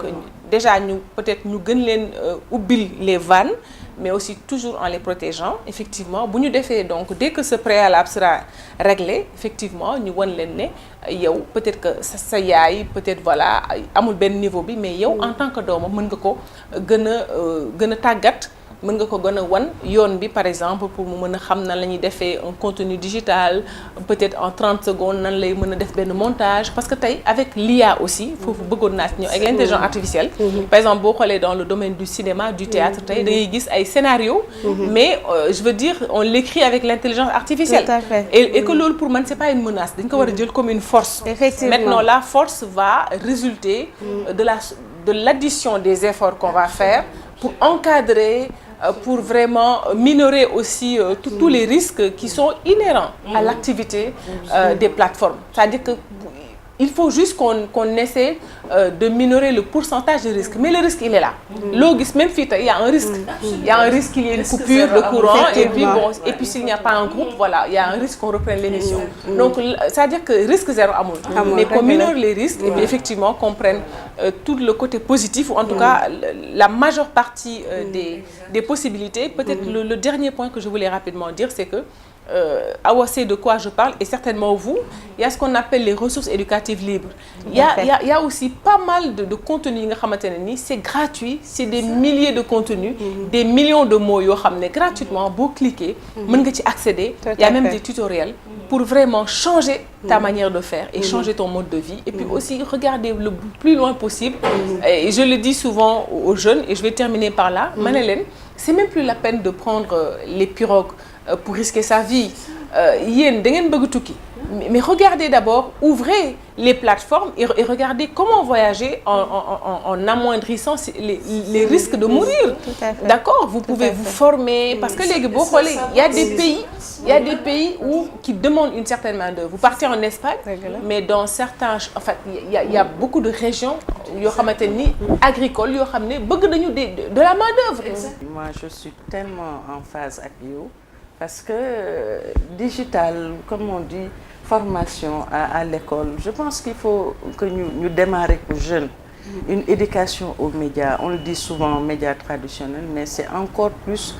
déjà ñu peut-être ñu gën leen ubbil les vannes mais aussi toujours en les protégeant. Effectivement, bu ñu defee donc dès que ce préalable sera réglé, effectivement ñu wan leen ne yow peut-être que sa yaay peut-être voilà amul benn niveau bi, mais yow en tant que doomam mën nga ko gën a tàggat. mën nga ko gën a wan yoon bi par exemple pour mu mën a xam nan la ñuy defee un contenu digital peut-être en 30 secondes nan lay mën a def benn montage parce que tey avec l'IA aussi foofu bëggoon naa ci ñëw avec l'intelligence artificielle par exemple boo xoolee dans le domaine du cinéma du théâtre tey da ngay gis ay scénarios mais je veux dire on l'écrit avec l'intelligence artificielle. Tout à fait. Et que loolu pour man c'est pas une menace dañ ko war a jël comme une force. Effectivement. Maintenant la force va résulter de l'addition des efforts qu'on va faire pour encadrer pour vraiment minorer aussi tous les risques qui sont inhérents à l'activité des plateformes. C'est-à-dire que il faut juste qu'on essaie de minorer le pourcentage de risque. Mais le risque, il est là. Loo gis même fii tey il y a un risque. Il y a un risque qu'il y ait une coupure de courant et puis s'il n'y a pas un groupe, voilà, il y a un risque qu'on reprenne l'émission. Donc c'est-à-dire que risque zéro amul. Mais qu'on minore les risques et puis effectivement qu'on prenne tout le côté positif ou en tout cas la majeure partie des possibilités. Peut-être le dernier point que je voulais rapidement dire, c'est que Awa sait de quoi je parle et certainement vous, il y a ce qu'on appelle les ressources éducatives libres. Il y a aussi pas mal de contenus yi nga xamante ne ni c'est gratuit, c'est des milliers de contenus, des millions de mots yoo xam ne gratuitement boo cliquer mën nga ci accéder. Il y a même des tutoriels pour vraiment changer ta manière de faire et changer ton mode de vie et puis aussi regarder le plus loin possible. Et je le dis souvent aux jeunes et je vais terminer par là, ma ne leen c'est même plus la peine de prendre les pirogues pour risquer sa vie. Yéen da ngeen bëgg tukki mais regardez d'abord, ouvrez les plateformes et regardez comment voyager en amoindrissant les risques de mourir. D'accord, vous pouvez vous former parce que léegi boo xoolee il y a des pays qui demandent une certaine main-d'œuvre. Vous partez en Espagne, mais dans certains, en fait, il y a beaucoup de régions yoo xamante ni agricoles yoo xam ne bëgg nañu de la main-d'œuvre. Moi, je suis tellement en phase avec yow parce que digital, comme on dit, formation à l'école, je pense qu'il faut que nous démarrer jeunes une éducation aux médias. On le dit souvent, médias traditionnels, mais c'est encore plus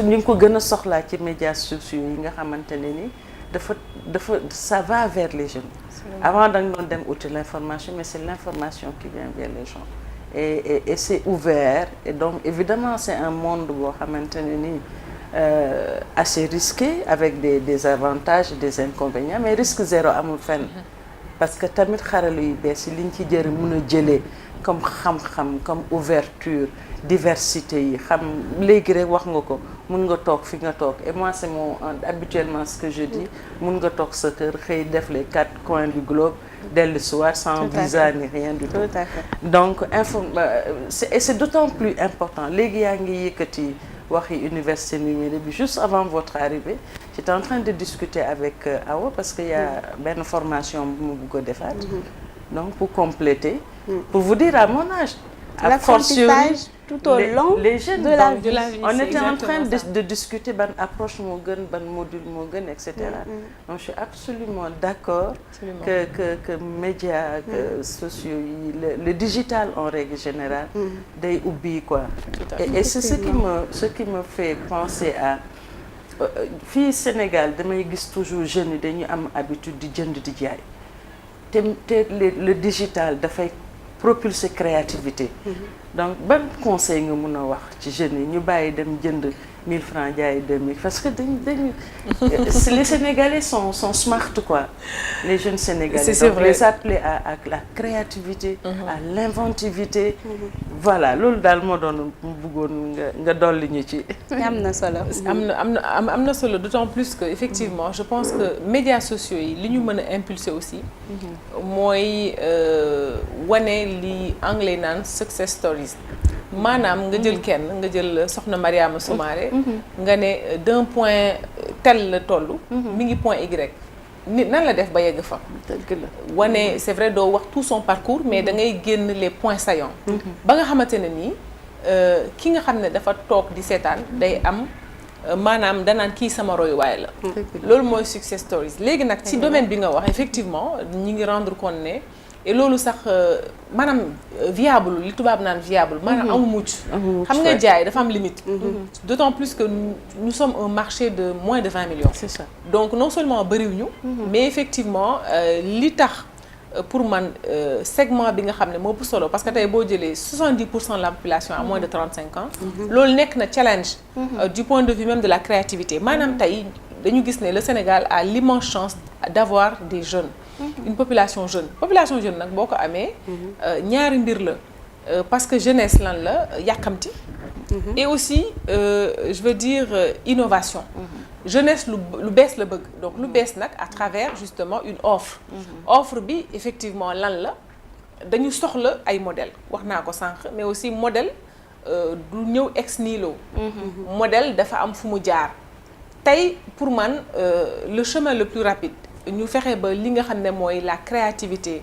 ñu ngi ko gën a soxlaa ci médias sociaux yi nga xamante ne ni ça va vers les jeunes. Avant da nga doon dem uti l'information, mais c'est l'information qui vient vers les gens et c'est ouvert et donc évidemment c'est un monde boo xamante ne ni assez risqué avec des avantages et des inconvénients, mais risque zéro amul fenn parce que tamit xarala yu bees yi liñ ci jëri mën a jëlee comme xam-xam comme ouverture diversité yi xam léegi rek wax nga ko mën nga toog fi nga toog et moi c'est habituellement ce que je dis mën nga toog sa kër xëy def les 4 coins du globe dellu soir sans visa ni rien du tout. Donc c'est d'autant plus important léegi yaa ngi yëkkati waxi université numérique bi juste avant votre arrivée j'étais en train de discuter avec Awa parce que y a benn formation bu ma bëgg a defaat donc pour compléter pour vous dire à mon âge l'apprentissage tout au long les jeunes de la vie. On était en train de discuter ban approche moo gën ban module moo gën et cetera. Donc je suis absolument d'accord que médias sociaux yi le digital en règle générale day ubbi quoi. Et c'est ce qui me fait penser à fii Sénégal damay gis toujours jeunes yi dañu am habitude di jënd di jaay te le digital dafay propulser créativité. Donc ban conseil nga mën a wax ci jeunes yi ñu bàyyi dem jënd 1000 francs jaay 2000 parce que les Sénégalais sont smart quoi, les jeunes Sénégalais. C'est donc vrai. Les appeler à la créativité, à l'inventivité. Voilà loolu daal moo doon bëggoon nga dolli ñu ci. am na solo. am na solo d'autant plus que effectivement je pense que médias sociaux yi li ñu mën a impulser aussi mooy wane li anglais naan success stories maanaam nga jël kenn nga jël soxna Mariama Soumaré nga ne d'un point tel la toll mi ngi point Y nit nan la def ba yegg fa dëgg la wane c'est vrai doo wax tout son parcours mais da ngay génn les points saillants ba nga xamante ne nii ki nga xam ne dafa toog di seetaan day am maanaam danaan kii sama royuwaay la loolu mooy success stories léegi nag ci domaine bi nga wax effectivement ñi ngi rendre compte ne et loolu sax maanaam viable li tubaab naan viable maanaam amu mucc xam nga jaay dafa am limite d'autant plus que nous sommes un marché de moins de 20 millions c'est ça. donc non seulement bëriwuñu mais effectivement li tax pour man segment bi nga xam ne moo ëpp solo parce que tey boo jëlee 70% de la population à moins de 35 ans loolu nekk na challenge du point de vue même de la créativité maanaam tey dañu gis ne le Sénégal a l'immense chance d'avoir des jeunes une population jeune nag boo ko amee ñaari mbir la parce que jeunesse lan la yàkkamti et aussi je veux dire innovation jeunesse lu bees la bëgg donc lu bees nag à travers justement une offre bi effectivement lan la dañu soxla ay modèles wax naa ko sànq mais aussi modèle du ñëw ex nihilo modèle dafa am fu mu jaar tey pour man le chemin le plus rapide ñu fexe ba li nga xam ne mooy la créativité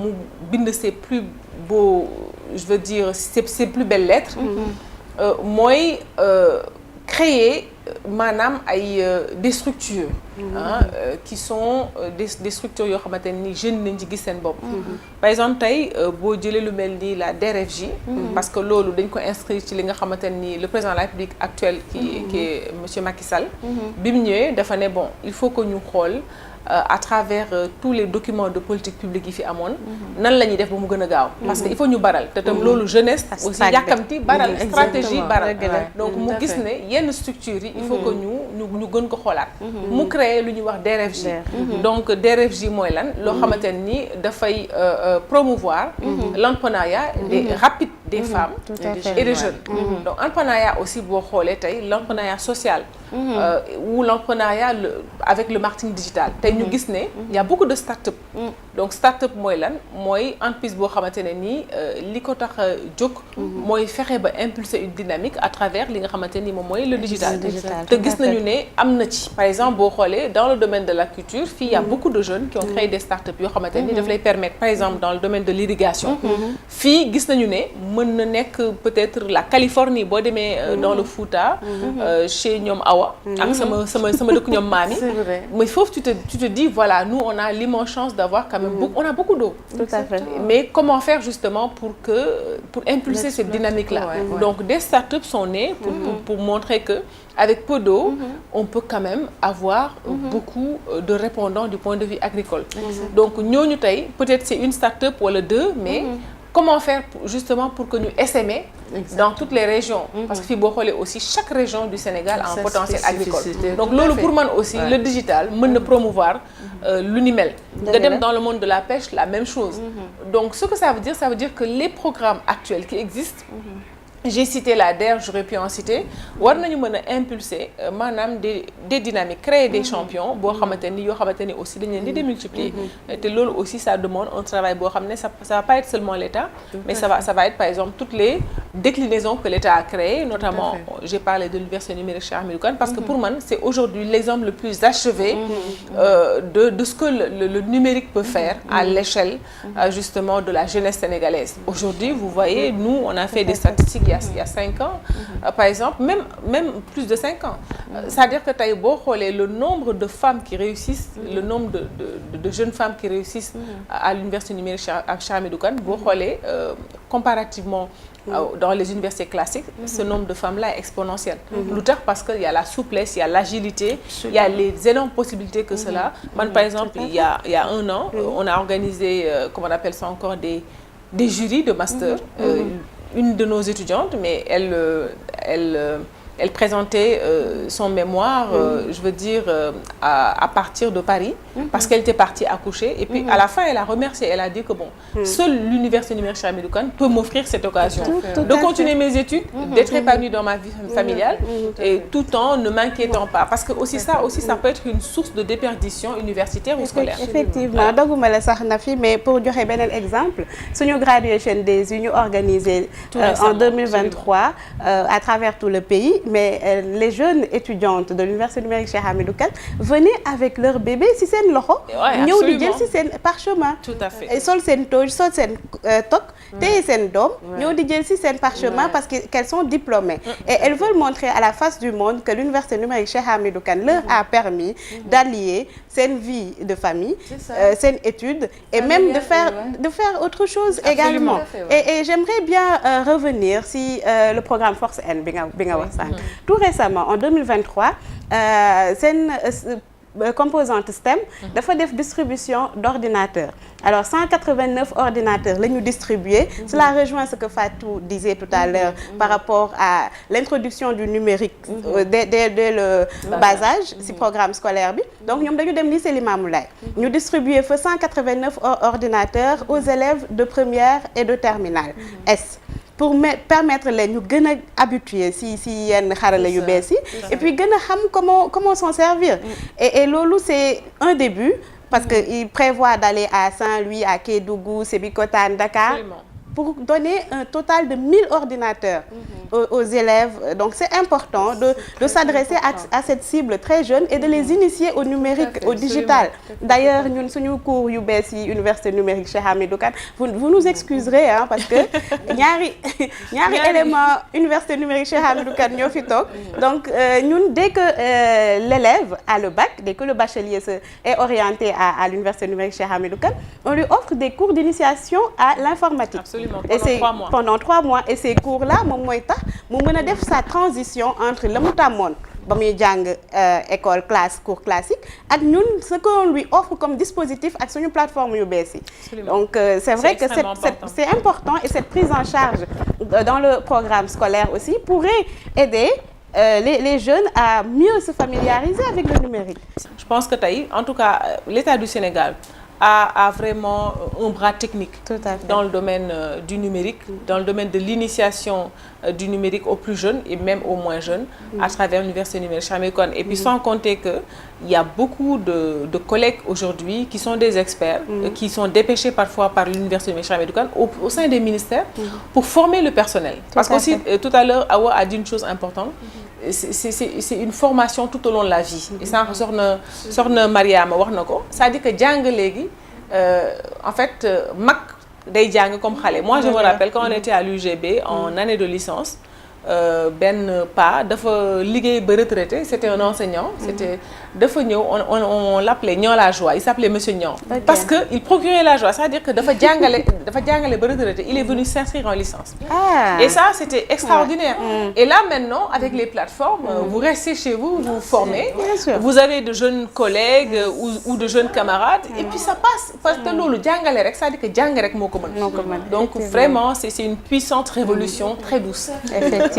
mu bind ses plus beaux je veux dire ses plus belles lettres mooy créer maanaam ay des structures qui sont des structures yoo xamante ni jeunes nañ ci gis seen bopp par exemple tey boo jëlee lu mel ni la DRFJ parce que loolu dañ ko inscrire ci li nga xamante ni le président de la République actuel qui est monsieur Macky Sall bi mu ñëwee dafa ne bon il faut que ñu xool à travers tous les documents de politique publique yi fi amoon nan la ñuy def ba mu gën a gaaw parce que il faut ñu baral te tam loolu jeunesse aussi yàkkamti baral stratégie baral donc mu gis ne yenn structures yi il faut que ñu gën ko xoolaat mu créer lu ñuy wax DRFJ donc DRFJ mooy lan loo xamante ni dafay promouvoir l'entrepreneuriat rapide des femmes et des jeunes donc entrepreneuriat aussi boo xoolee tey l'entrepreneuriat social ou l'entrepreneuriat avec le marketing digital ñu gis ne y a beaucoup de start-up donc start-up mooy lan mooy entreprise boo xamante ne nii li ko tax a jóg mooy fexe ba impulser une dynamique à travers li nga xamante ni moom mooy le digital te gis nañu ne am na ci par exemple boo xoolee dans le domaine de la culture fii y a beaucoup de jeunes qui ont créé des start-up yoo xamante ni daf lay permettre par exemple dans le domaine de l'irrigation fii gis nañu ne mën na nekk peut-être la Californie boo demee dans le Fouta chez ñoom Awa ak sama dëkk ñoom maam yi mais foofu tu te dis voilà nous on a l'immense chance d'avoir quand même on a beaucoup d'eau tout à fait mais comment faire justement pour impulser cette dynamique là donc des startups sont nées pour montrer que avec peu d'eau on peut quand même avoir beaucoup de répondants du point de vue agricole donc ñooñu tey peut-être c'est une startup wala deux mais comment faire justement pour que ñu essaimer dans toutes les régions parce que fii boo xoolee aussi chaque région du Sénégal a un potentiel agricole donc loolu pour man aussi le digital mën na promouvoir lu ni mel nga dem dans le monde de la pêche la même chose donc ce que ça veut dire que les programmes actuels qui existent j'ai cité la DER, j'aurais pu en citer war nañu mën a impulser maanaam des dynamiques créer des champions boo xamante ni yoo xamante ni aussi dañ leen di démultiplier te loolu aussi ça demande un travail boo xam ne ça va pas être seulement l'État mais ça va être par exemple toutes les déclinaisons que l'État a créées notamment j'ai parlé de l'université numérique Cheikh Hamidou Kane parce que pour man c'est aujourd'hui l'exemple le plus achevé de ce que le numérique peut faire à l'échelle justement de la jeunesse sénégalaise aujourd'hui vous voyez nous on a fait des statistiques il y a 5 ans par exemple même plus de 5 ans c'est-à-dire que tey boo xoolee le nombre de femmes qui réussissent le nombre de jeunes femmes qui réussissent à l'université numérique Cheikh Hamidou Kane boo xoolee comparativement dans les universités classiques ce nombre de femmes-là est exponentiel lu tax parce que il y a la souplesse il y a l'agilité il y a les énormes possibilités que cela man par exemple il y a 1 an on a organisé comment on appelle ça encore des jurys de master une de nos étudiantes mais elle présentait son mémoire je veux dire à partir de Paris parce qu'elle était partie accoucher et puis à la fin elle a remercié elle a dit que bon seule l'université numérique Cheikh Hamidou Kane peut m'offrir cette occasion de continuer mes études d'être épanouie dans ma vie familiale et tout en ne m'inquiétant pas parce que aussi ça peut être une source de déperdition universitaire ou scolaire effectivement dogguma la sax na fi mais pour joxe beneen exemple suñu graduation days yu ñu organisé en 2023 à travers tout le pays mais les jeunes étudiantes de l'université numérique Cheikh Hamidou Kane venaient avec leur bébé ci seen loxo. ñëw di jël ci seen parchemin. Tout à fait. sol seen toge sol seen tok téye seen doom ñëw di jël ci seen parchemin parce qu'elles sont diplômées. Et elles veulent montrer à la face du monde que l'université numérique Cheikh Hamidou Kane leur a permis d'allier seen vie de famille, seen étude et même de faire autre chose également. Et j'aimerais bien revenir si le programme Force N bi nga wax sànq. Tout récemment en 2023 seen composante STEM dafa def distribution d'ordinateurs. Alors 189 ordinateurs la ñu distribuer. Cela rejoint ce que Fatou disait tout à l'heure par rapport à l'introduction du numérique dès le bas âge ci programme scolaire bi. Donc ñoom dañu dem lycée Limamoulaye ñu distribuer fa 189 ordinateurs aux élèves de première et de terminale S. Pour permettre leen ñu gën a habituer si yenn xarala yu bees yi et puis gën a xam comment s'en servir et loolu c'est un début parce que il prévoit d'aller à Saint-Louis, à Kédougou, Sébikotane, Dakar. Absolument. Pour donner un total de 1000 ordinateurs aux élèves. Donc c'est important de s'adresser à cette cible très jeune et de les initier au numérique, au digital. D'ailleurs, ñun suñu cours yu bees yi université numérique Cheikh Hamidou Kane, vous nous excuserez parce que ñaari élément université numérique Cheikh Hamidou Kane ñoo fi toog. Donc ñun dès que l'élève a le bac, dès que le bachelier est orienté à l'université numérique Cheikh Hamidou Kane, on lui offre des cours d'initiation à l'informatique. Absolument. Pendant 3 mois et ces cours-là moom mooy tax mu mën a def sa transition entre la mu tàmmoon ba muy jàng école cours classique ak ñun ce qu'on lui offre comme dispositif ak suñu plateforme yu bees yi. Donc c'est vrai que c'est important et cette prise en charge dans le programme scolaire aussi pourrait aider les jeunes à mieux se familiariser avec le numérique. Je pense que tey en tout cas l'État du Sénégal a vraiment un bras technique dans le domaine du numérique, dans le domaine de l'initiation du numérique aux plus jeunes et même aux moins jeunes à travers l'université numérique Cheikh Hamidou Kane. Et puis sans compter que il y a beaucoup de collègues aujourd'hui qui sont des experts, qui sont dépêchés parfois par l'université numérique Cheikh Hamidou Kane au sein des ministères pour former le personnel. Parce qu'aussi tout à l'heure Awa a dit une chose importante. C'est une formation tout au long de la vie. Et ça soxna Mariama wax na ko, c'est-à-dire que jàng léegi en fait mag day jàng comme xale. Moi je me rappelle quand on était à l'UGB en année de licence, benn pa dafa liggéey ba retraité, c'était un enseignant, c'était dafa ñëw on l'appelait Niang la joie, il s'appelait monsieur Niang parce que il procurait la joie, c'est-à-dire que dafa jàngale ba retraité, il est venu s'inscrire en licence. Et ça c'était extraordinaire. Et là maintenant avec les plateformes, vous restez chez vous, vous formez, vous avez de jeunes collègues ou de jeunes camarades et puis ça passe parce que loolu jàngale rek, c'est-à-dire que jàng rek moo ko mën. Donc vraiment c'est une puissante révolution très douce. Effectivement.